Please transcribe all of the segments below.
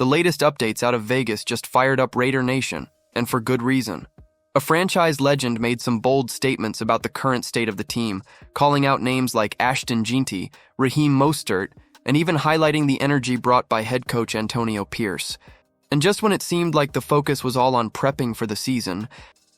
The latest updates out of Vegas just fired up Raider Nation, and for good reason. A franchise legend made some bold statements about the current state of the team, calling out names like Ashton Jeanty, Raheem Mostert, and even highlighting the energy brought by head coach Antonio Pierce. And just when it seemed like the focus was all on prepping for the season,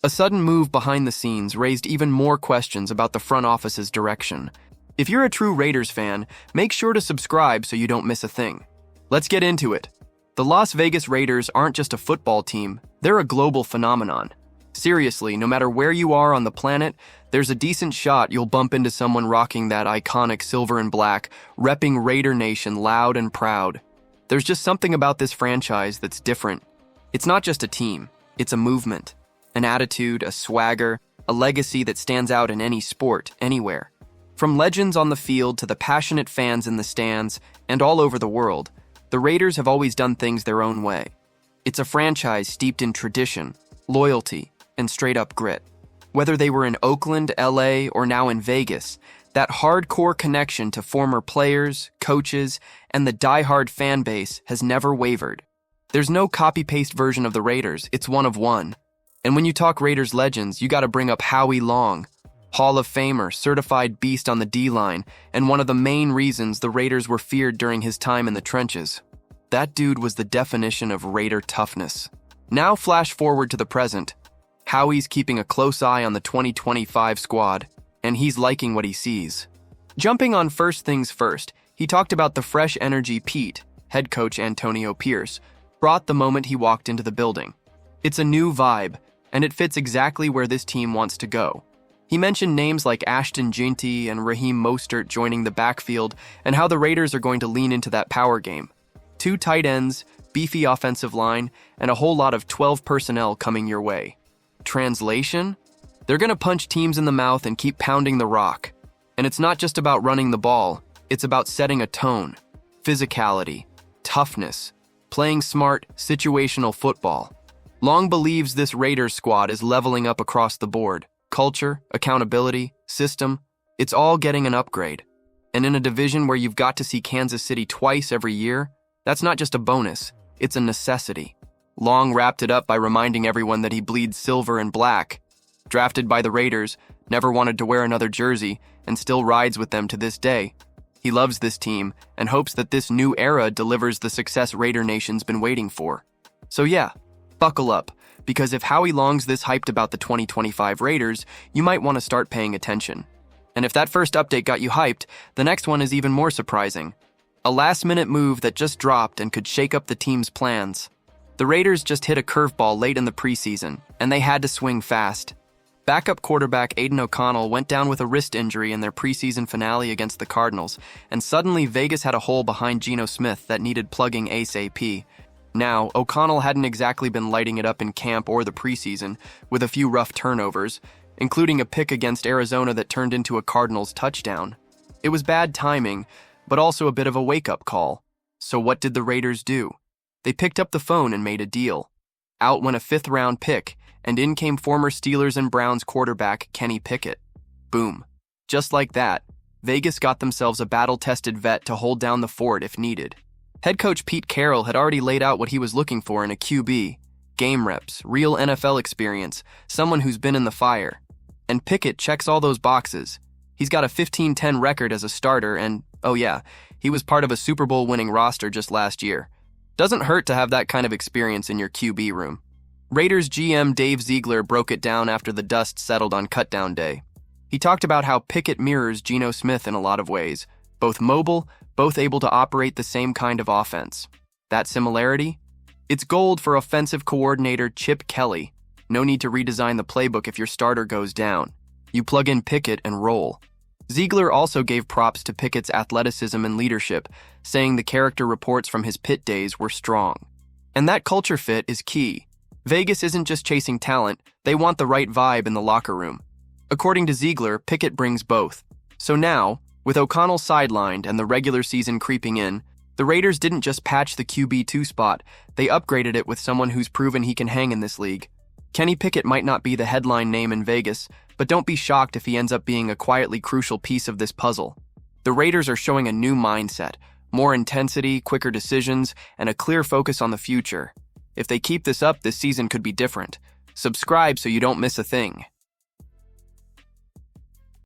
a sudden move behind the scenes raised even more questions about the front office's direction. If you're a true Raiders fan, make sure to subscribe so you don't miss a thing. Let's get into it. The Las Vegas Raiders aren't just a football team, they're a global phenomenon. Seriously, no matter where you are on the planet, there's a decent shot you'll bump into someone rocking that iconic silver and black, repping Raider Nation loud and proud. There's just something about this franchise that's different. It's not just a team, it's a movement, an attitude, a swagger, a legacy that stands out in any sport, anywhere. From legends on the field to the passionate fans in the stands and all over the world, the Raiders have always done things their own way. It's a franchise steeped in tradition, loyalty, and straight-up grit. Whether they were in Oakland, LA, or now in Vegas, that hardcore connection to former players, coaches, and the die-hard fan base has never wavered. There's no copy-paste version of the Raiders, it's one of one. And when you talk Raiders legends, you gotta bring up Howie Long, Hall of Famer, certified beast on the D-line, and one of the main reasons the Raiders were feared during his time in the trenches. That dude was the definition of Raider toughness. Now flash forward to the present. Howie's keeping a close eye on the 2025 squad, and he's liking what he sees. Jumping on first things first, he talked about the fresh energy Pete, head coach Antonio Pierce, brought the moment he walked into the building. It's a new vibe, and it fits exactly where this team wants to go. He mentioned names like Ashton Jeanty and Raheem Mostert joining the backfield and how the Raiders are going to lean into that power game. 2 tight ends, beefy offensive line, and a whole lot of 12 personnel coming your way. Translation? They're going to punch teams in the mouth and keep pounding the rock. And it's not just about running the ball, it's about setting a tone, physicality, toughness, playing smart, situational football. Long believes this Raiders squad is leveling up across the board. Culture, accountability, system, it's all getting an upgrade. And in a division where you've got to see Kansas City twice every year, that's not just a bonus, it's a necessity. Long wrapped it up by reminding everyone that he bleeds silver and black. Drafted by the Raiders, never wanted to wear another jersey, and still rides with them to this day. He loves this team and hopes that this new era delivers the success Raider Nation's been waiting for. So yeah, buckle up, because if Howie Long's this hyped about the 2025 Raiders, you might want to start paying attention. And if that first update got you hyped, the next one is even more surprising. A last-minute move that just dropped and could shake up the team's plans. The Raiders just hit a curveball late in the preseason, and they had to swing fast. Backup quarterback Aiden O'Connell went down with a wrist injury in their preseason finale against the Cardinals, and suddenly Vegas had a hole behind Geno Smith that needed plugging ASAP. Now, O'Connell hadn't exactly been lighting it up in camp or the preseason, with a few rough turnovers, including a pick against Arizona that turned into a Cardinals touchdown. It was bad timing, but also a bit of a wake-up call. So what did the Raiders do? They picked up the phone and made a deal. Out went a 5th-round pick, and in came former Steelers and Browns quarterback Kenny Pickett. Boom. Just like that, Vegas got themselves a battle-tested vet to hold down the fort if needed. Head coach Pete Carroll had already laid out what he was looking for in a QB. Game reps, real NFL experience, someone who's been in the fire. And Pickett checks all those boxes. He's got a 15-10 record as a starter and, oh yeah, he was part of a Super Bowl winning roster just last year. Doesn't hurt to have that kind of experience in your QB room. Raiders GM Dave Ziegler broke it down after the dust settled on cutdown day. He talked about how Pickett mirrors Geno Smith in a lot of ways, both mobile, both able to operate the same kind of offense. That similarity? It's gold for offensive coordinator Chip Kelly. No need to redesign the playbook if your starter goes down. You plug in Pickett and roll. Ziegler also gave props to Pickett's athleticism and leadership, saying the character reports from his Pitt days were strong. And that culture fit is key. Vegas isn't just chasing talent, they want the right vibe in the locker room. According to Ziegler, Pickett brings both. So now, with O'Connell sidelined and the regular season creeping in, the Raiders didn't just patch the QB2 spot, they upgraded it with someone who's proven he can hang in this league. Kenny Pickett might not be the headline name in Vegas, but don't be shocked if he ends up being a quietly crucial piece of this puzzle. The Raiders are showing a new mindset, More intensity, quicker decisions, and a clear focus on the future. If they keep this up, this season could be different. Subscribe so you don't miss a thing.